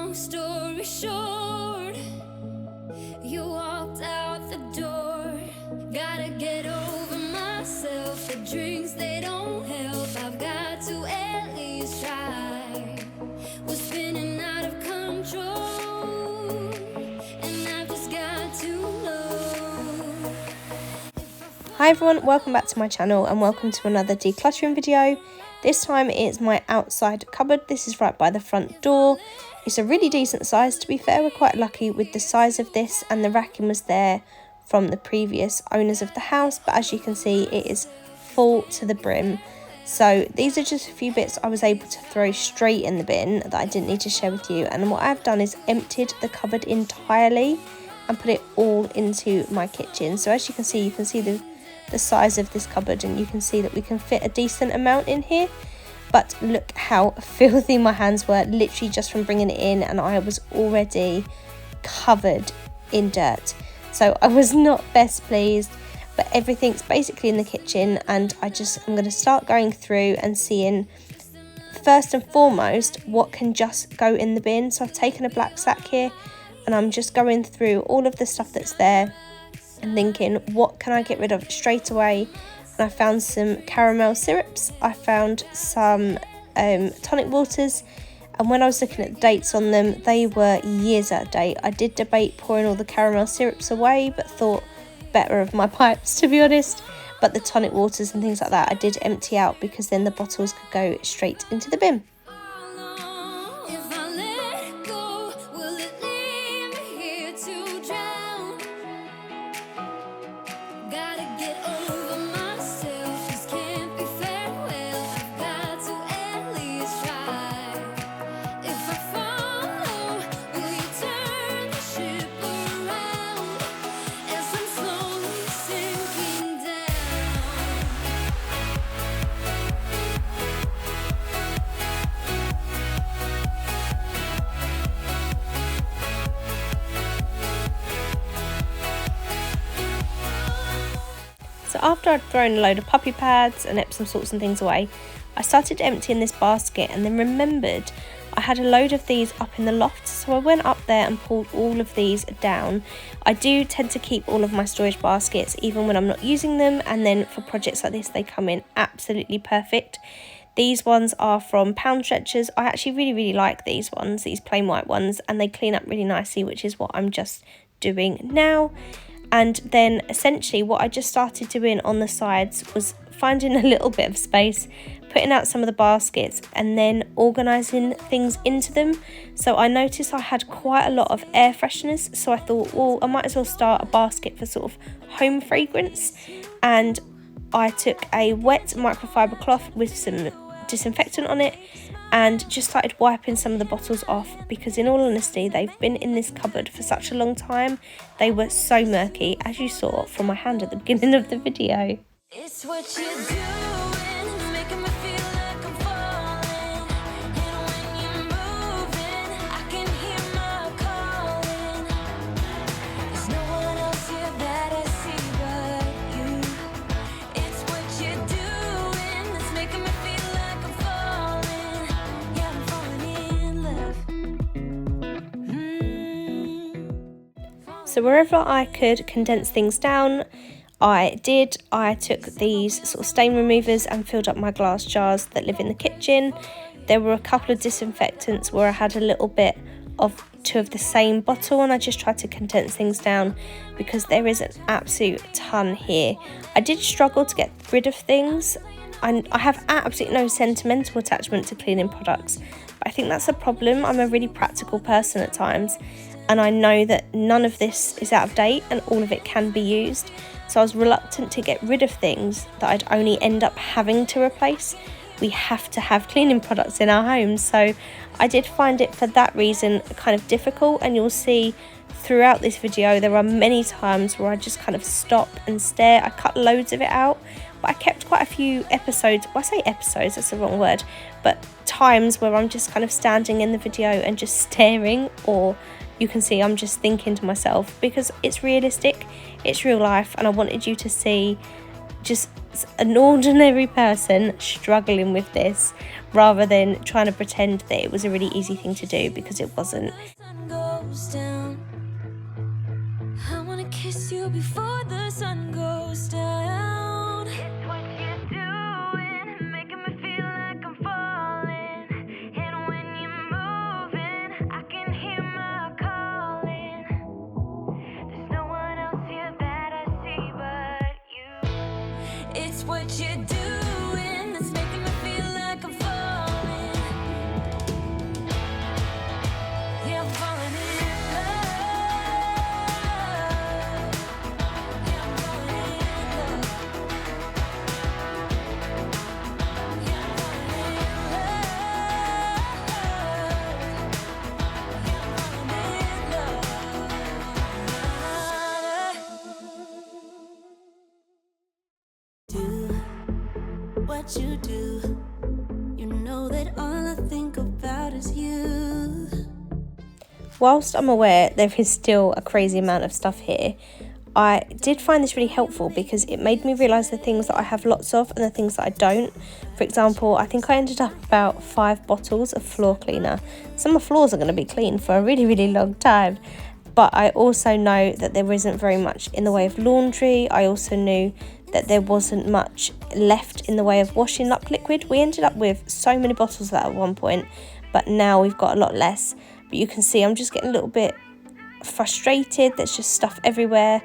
Long story short, you walked out the door. Gotta get over myself. The drinks, they don't help. I've got to at least try. We're spinning out of control, and I've just got to know. Hi everyone, welcome back to my channel and welcome to another decluttering video. This time it's my outside cupboard. This is right by the front door. It's a really decent size, to be fair. We're quite lucky with the size of this, and the racking was there from the previous owners of the house, but as you can see it is full to the brim. So these are just a few bits I was able to throw straight in the bin that I didn't need to share with you, and what I've done is emptied the cupboard entirely and put it all into my kitchen. So as you can see the size of this cupboard, and you can see that we can fit a decent amount in here. But look how filthy my hands were, literally just from bringing it in, and I was already covered in dirt. So I was not best pleased, but everything's basically in the kitchen, and I'm going to start going through and seeing first and foremost what can just go in the bin. So I've taken a black sack here and I'm just going through all of the stuff that's there and thinking, what can I get rid of straight away? And I found some caramel syrups, I found some tonic waters, and when I was looking at the dates on them, they were years out of date. I did debate pouring all the caramel syrups away, but thought better of my pipes, to be honest. But the tonic waters and things like that I did empty out, because then the bottles could go straight into the bin. So after I'd thrown a load of puppy pads and Epsom salts and things away, I started emptying this basket, and then remembered I had a load of these up in the loft, so I went up there and pulled all of these down. I do tend to keep all of my storage baskets even when I'm not using them, and then for projects like this they come in absolutely perfect. These ones are from Pound Stretchers. I actually really like these ones, these plain white ones, and they clean up really nicely, which is what I'm just doing now. And then essentially what I just started doing on the sides was finding a little bit of space, putting out some of the baskets, and then organising things into them. So I noticed I had quite a lot of air fresheners, so I thought, well, I might as well start a basket for sort of home fragrance. And I took a wet microfiber cloth with some disinfectant on it and just started wiping some of the bottles off, because in all honesty they've been in this cupboard for such a long time. They were so murky, as you saw from my hand at the beginning of the video. It's what you're doing, making me feel like I'm falling. And when you're moving, I can hear my calling. There's no one else here that I see but you. It's what you're doing that's making me feel like I'm falling. Yeah, I'm falling in love. So wherever I could condense things down, I did. I took these sort of stain removers and filled up my glass jars that live in the kitchen. There were a couple of disinfectants where I had a little bit of two of the same bottle, and I just tried to condense things down because there is an absolute ton here. I did struggle to get rid of things. I have absolutely no sentimental attachment to cleaning products, but I think that's a problem. I'm a really practical person at times, and I know that none of this is out of date and all of it can be used. So I was reluctant to get rid of things that I'd only end up having to replace. We have to have cleaning products in our homes, so I did find it for that reason kind of difficult. And you'll see throughout this video there are many times where I just kind of stop and stare. I cut loads of it out, but I kept quite a few episodes, well, I say episodes, that's the wrong word, but times where I'm just kind of standing in the video and just staring, or you can see I'm just thinking to myself, because it's realistic, it's real life, and I wanted you to see just an ordinary person struggling with this, rather than trying to pretend that it was a really easy thing to do, because it wasn't. Sun goes down. I wanna kiss you before the sun goes down. It's what you're doing, making me feel like I'm falling. And when you're moving, I can hear my calling. There's no one else here that I see but you. It's what you're doing that's making me feel like I'm falling. Yeah, I'm falling in love. Yeah, I'm falling in love. Yeah, I'm falling in love. Yeah, I'm falling in love. Do what you do. You know that all I think about is you. Whilst I'm aware there is still a crazy amount of stuff here, I did find this really helpful because it made me realise the things that I have lots of and the things that I don't. For example, I think I ended up about 5 bottles of floor cleaner. Some of the floors are going to be clean for a really, really long time. But I also know that there isn't very much in the way of laundry. I also knew that there wasn't much left in the way of washing up liquid. We ended up with so many bottles of that at one point, but now we've got a lot less. But you can see I'm just getting a little bit frustrated. There's just stuff everywhere,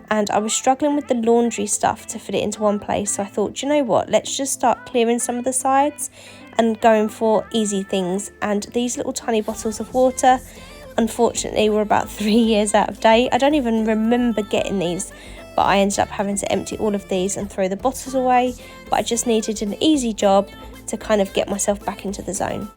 and I was struggling with the laundry stuff to fit it into one place. So I thought, do you know what, let's just start clearing some of the sides and going for easy things. And these little tiny bottles of water, unfortunately, were about 3 years out of date. I don't even remember getting these, but I ended up having to empty all of these and throw the bottles away. But I just needed an easy job to kind of get myself back into the zone.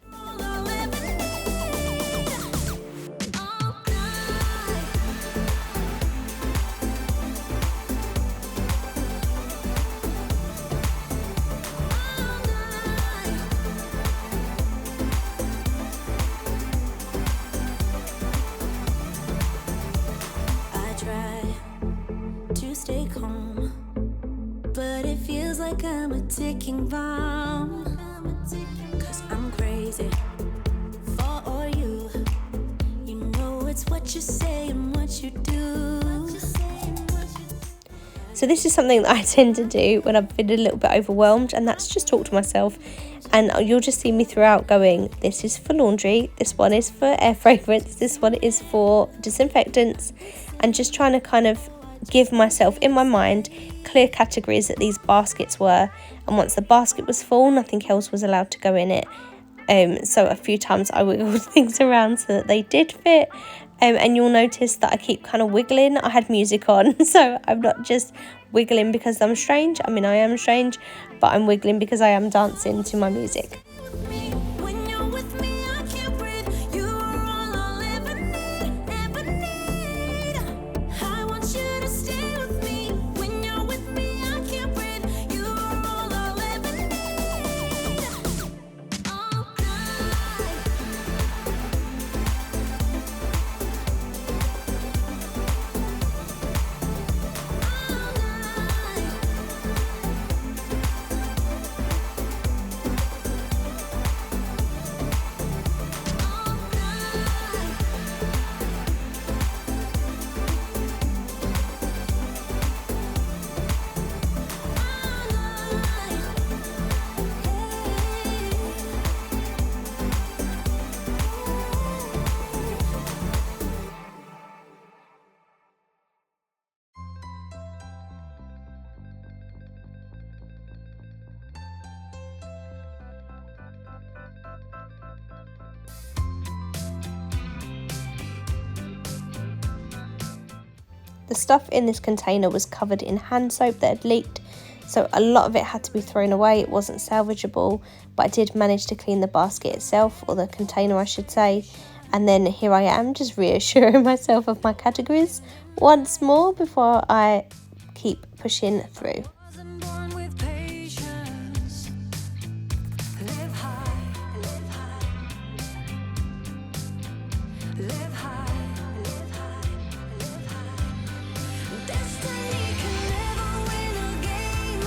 Stay calm, but it feels like I'm a ticking bomb. Cause I'm crazy for you. You know it's what you say and what you do. So this is something that I tend to do when I've been a little bit overwhelmed, and that's just talk to myself. And you'll just see me throughout going, this is for laundry, this one is for air fragrance, this one is for disinfectants, and just trying to kind of give myself in my mind clear categories that these baskets were. And once the basket was full, nothing else was allowed to go in it. So a few times I wiggled things around so that they did fit. And you'll notice that I keep kind of wiggling. I had music on, so I'm not just wiggling because I'm strange. I mean, I am strange, but I'm wiggling because I am dancing to my music. When you're with me, I can't breathe. You are all I'll ever need. I want you to stay with me. When you're with me, I can't breathe. You are all I'll ever need. All night. The stuff in this container was covered in hand soap that had leaked, so a lot of it had to be thrown away. It wasn't salvageable, but I did manage to clean the basket itself, or the container I should say. And then here I am, just reassuring myself of my categories once more before I keep pushing through. Wasn't born with patience. Live high, live high. Live high, live high, live high. Destiny can never win a game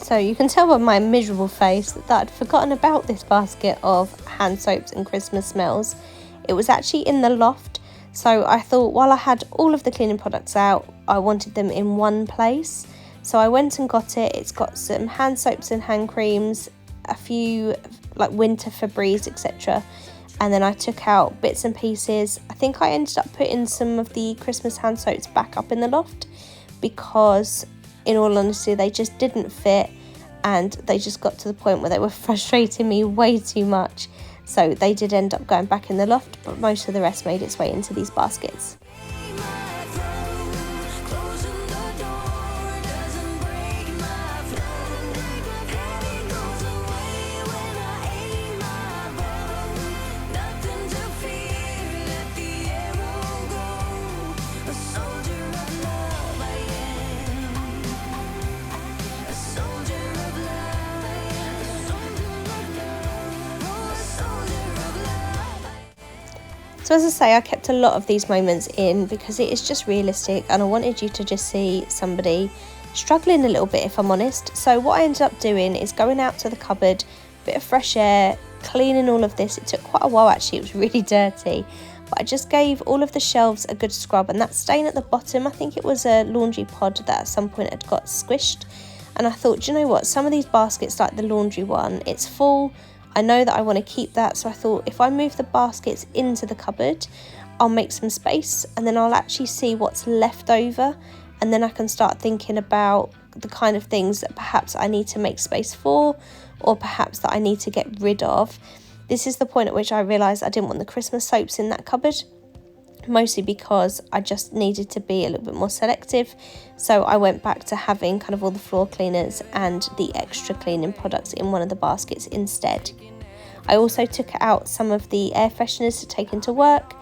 So you can tell by my miserable face that I'd forgotten about this basket of hand soaps and Christmas smells. It was actually in the loft, so I thought while I had all of the cleaning products out, I wanted them in one place. So I went and got it. It's got some hand soaps and hand creams, a few like winter Febreze, etc. And then I took out bits and pieces. I think I ended up putting some of the Christmas hand soaps back up in the loft because, in all honesty, they just didn't fit and they just got to the point where they were frustrating me way too much. So they did end up going back in the loft, but most of the rest made its way into these baskets. So as I say, I kept a lot of these moments in because it is just realistic and I wanted you to just see somebody struggling a little bit, if I'm honest. So what I ended up doing is going out to the cupboard, bit of fresh air, cleaning all of this. It took quite a while actually, it was really dirty. But I just gave all of the shelves a good scrub, and that stain at the bottom, I think it was a laundry pod that at some point had got squished. And I thought, do you know what, some of these baskets, like the laundry one, it's full. I know that I want to keep that, so I thought if I move the baskets into the cupboard, I'll make some space and then I'll actually see what's left over, and then I can start thinking about the kind of things that perhaps I need to make space for, or perhaps that I need to get rid of. This is the point at which I realised I didn't want the Christmas soaps in that cupboard, mostly because I just needed to be a little bit more selective. So I went back to having kind of all the floor cleaners and the extra cleaning products in one of the baskets instead. I also took out some of the air fresheners to take into work.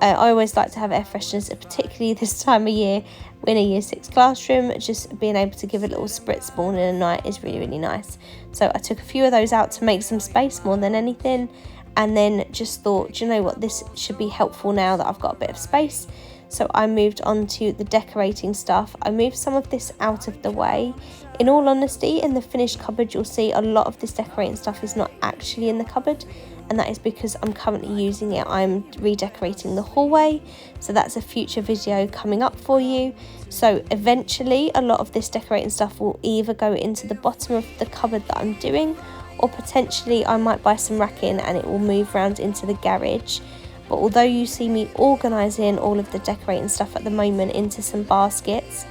I always like to have air fresheners, particularly this time of year in a year 6 classroom. Just being able to give a little spritz morning and night is really, really nice. So I took a few of those out to make some space more than anything. And then just thought, do you know what, this should be helpful now that I've got a bit of space. So I moved on to the decorating stuff. I moved some of this out of the way. In all honesty, in the finished cupboard, you'll see a lot of this decorating stuff is not actually in the cupboard. And that is because I'm currently using it. I'm redecorating the hallway. So that's a future video coming up for you. So eventually, a lot of this decorating stuff will either go into the bottom of the cupboard that I'm doing, or potentially I might buy some racking and it will move around into the garage. But although you see me organising all of the decorating stuff at the moment into some baskets,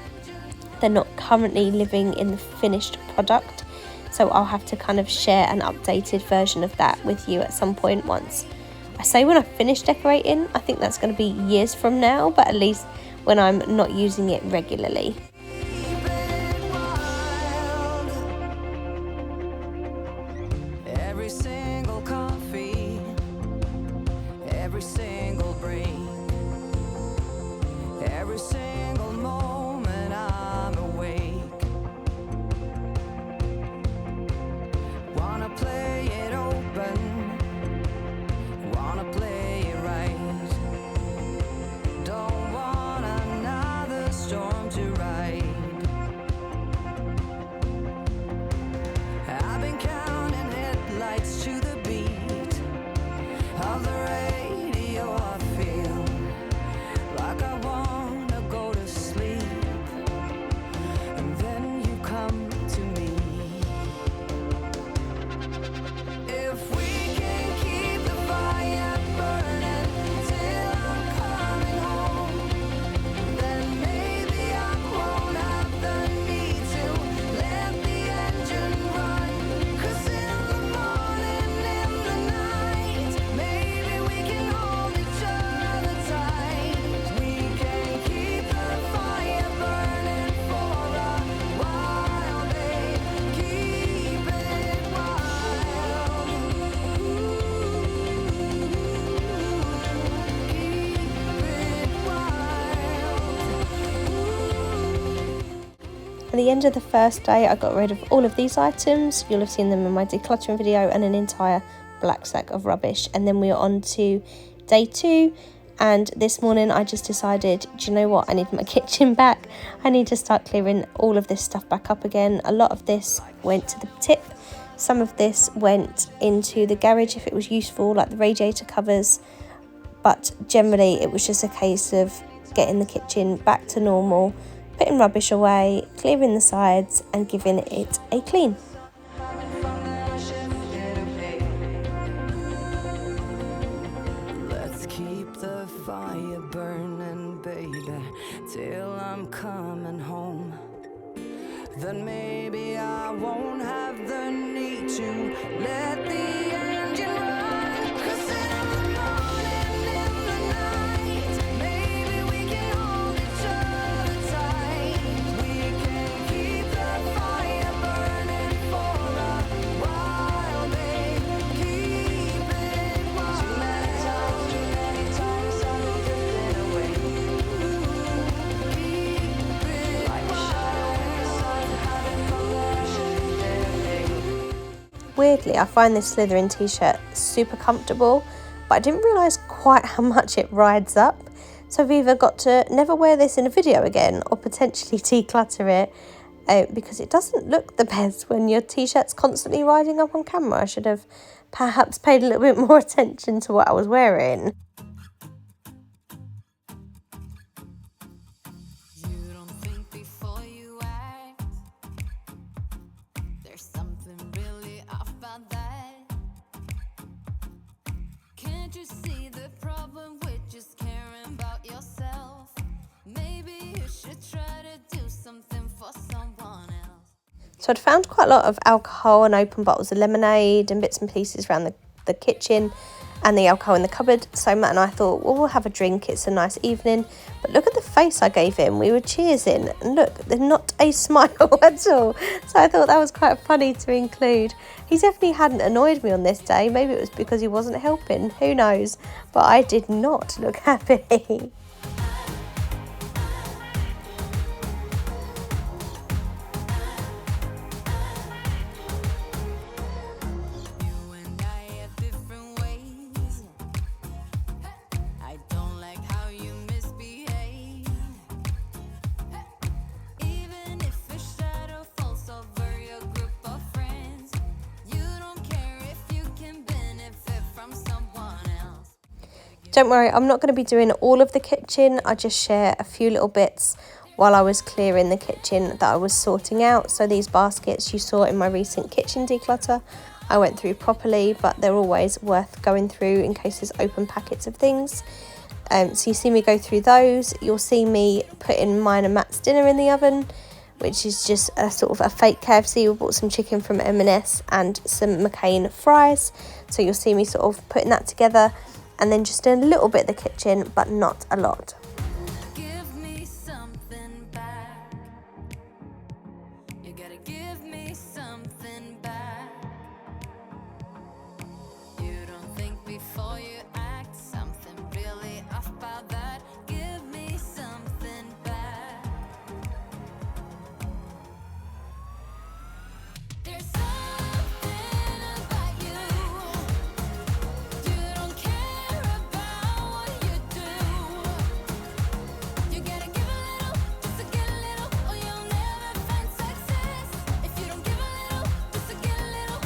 they're not currently living in the finished product. So I'll have to kind of share an updated version of that with you at some point once. I say when I finish decorating, I think that's going to be years from now, but at least when I'm not using it regularly. Every single coffee, every single break, every single moment I'm awake. Wanna play it open, wanna play it right. Don't want another storm to ride. I've been counting headlights to the beat of the radio. I feel like I wanna go to sleep, and then you come to me. If we can keep the fire burning till I'm coming home, then maybe I won't have the need to let the engine run. 'Cause in the morning, in the night, maybe we can hold each other tight. We can keep the fire burning for a while, babe. Keep it wild. Keep it wild. At the end of the first day, I got rid of all of these items. You'll have seen them in my decluttering video, and an entire black sack of rubbish. And then we are on to day 2, And this morning I just decided, do you know what, I need my kitchen back. I need to start clearing all of this stuff back up again. A lot of this went to the tip. Some of this went into the garage if it was useful, like the radiator covers. But generally it was just a case of getting the kitchen back to normal, putting rubbish away, clearing the sides and giving it a clean. Let's keep the fire burning, baby, till I'm coming home. Then maybe I won't have the need to let the engine run. 'Cause in the morning, in the night, maybe we can hold each other tight. We can keep the fire burning for a while, babe. Keep it warm. Too many times I've been drifting away. Keep it like a shadow in the sun, hiding from the shifting. Weirdly, I find this Slytherin t-shirt super comfortable, but I didn't realise quite how much it rides up. So I've either got to never wear this in a video again or potentially declutter it because it doesn't look the best when your t-shirt's constantly riding up on camera. I should have perhaps paid a little bit more attention to what I was wearing. You don't think before you act. There's something really off about that. Can't you see the problem with just caring about yourself? Maybe you should try to do something for someone else. So I'd found quite a lot of alcohol and open bottles of lemonade and bits and pieces around the kitchen and the alcohol in the cupboard. So Matt and I thought, well, we'll have a drink. It's a nice evening. But look at the face I gave him. We were cheersing. And look, there's not a smile at all. So I thought that was quite funny to include. He definitely hadn't annoyed me on this day. Maybe it was because he wasn't helping. Who knows? But I did not look happy. You and I have different ways. I don't like how you misbehave. Even if a shadow falls over your group of friends, you don't care if you can benefit from someone else. Don't worry, I'm not going to be doing all of the kitchen. I just share a few little bits while I was clearing the kitchen that I was sorting out. So these baskets you saw in my recent kitchen declutter, I went through properly, but they're always worth going through in case there's open packets of things. So you see me go through those. You'll see me putting mine and Matt's dinner in the oven, which is just a sort of a fake KFC. We bought some chicken from M&S and some McCain fries. So you'll see me sort of putting that together and then just doing a little bit of the kitchen, but not a lot. Give me something back. You gotta give me something back. You don't think before you act. Something really off about that. Give me something back. There's something about you. You don't care about what you do. You gotta give a little just to get a little, or you'll never find success. If you don't give a little just to get a little,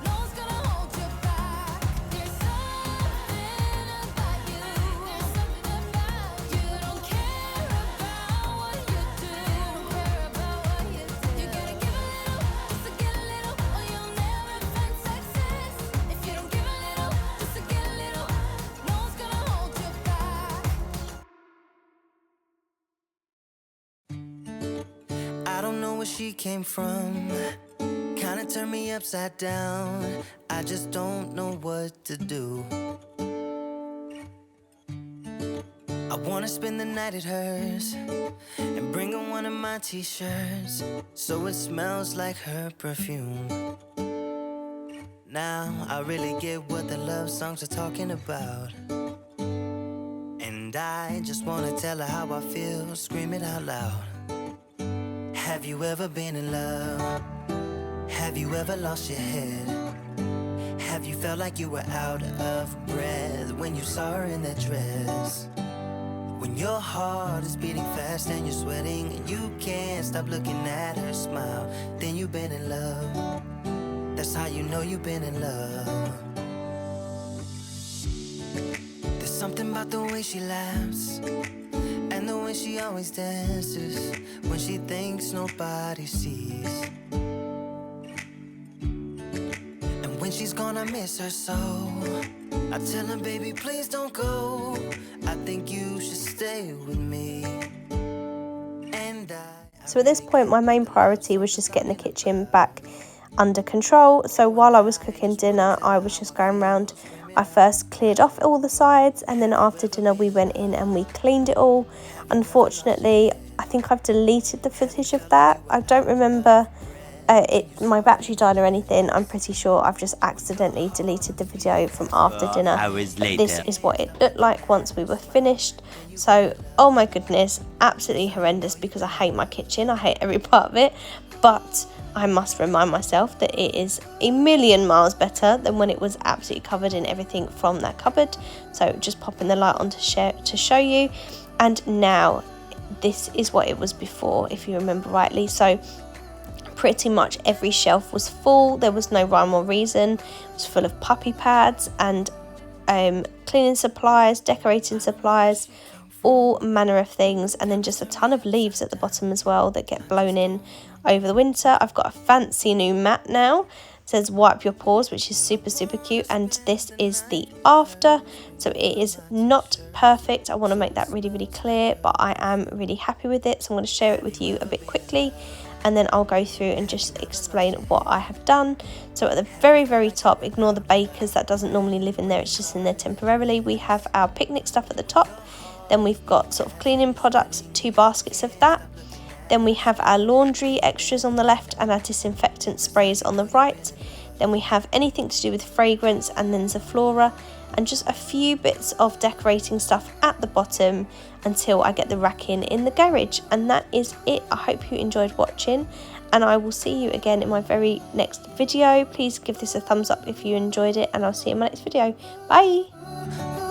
no one's gonna hold you back. There's something about you. There's something about you. You don't care about what you do. You gotta give a little just to get a little, or you'll never find success. If you don't give a little just to get a little, no one's gonna hold you back. I don't know where she came from. Kinda turned me upside down. I just don't know what to do. I wanna spend the night at hers and bring her one of my t-shirts so it smells like her perfume. Now I really get what the love songs are talking about. And I just wanna tell her how I feel, scream it out loud. Have you ever been in love? Have you ever lost your head? Have Have you felt like you were out of breath when you saw her in that dress? When your heart is beating fast and you're sweating and you can't stop looking at her smile, then you've been in love. That's how you know you've been in love. There's something about the way she laughs and the way she always dances when she thinks nobody sees. And when she's gone, I miss her so. I tell her, baby, please don't go. I think you should stay with me. So at this point, my main priority was just getting the kitchen back under control. So while I was cooking dinner, I was just going around. I first cleared off all the sides, and then after dinner we went in and we cleaned it all. Unfortunately, I think I've deleted the footage of that. I don't remember my battery died or anything. I'm pretty sure I've just accidentally deleted the video from after dinner. Hours later. This is what it looked like once we were finished. So, oh my goodness, absolutely horrendous, because I hate my kitchen. I hate every part of it. But I must remind myself that it is a million miles better than when it was absolutely covered in everything from that cupboard. So just popping the light on to show you. And now this is what it was before, if you remember rightly. So pretty much every shelf was full. There was no rhyme or reason. It was full of puppy pads and cleaning supplies, decorating supplies, all manner of things, and then just a ton of leaves at the bottom as well that get blown in over the winter. I've got a fancy new mat now. It says wipe your paws, which is super cute, and this is the after. So it is not perfect, I want to make that really clear, but I am really happy with it. So I'm going to share it with you a bit quickly, and then I'll go through and just explain what I have done. So at the very top, ignore the bakers, that doesn't normally live in there, it's just in there temporarily. We have our picnic stuff at the top. Then we've got sort of cleaning products, 2 baskets of that. Then we have our laundry extras on the left and our disinfectant sprays on the right. Then we have anything to do with fragrance and then Zaflora, and just a few bits of decorating stuff at the bottom until I get the rack in the garage. And that is it. I hope you enjoyed watching, and I will see you again in my very next video. Please give this a thumbs up if you enjoyed it, and I'll see you in my next video. Bye!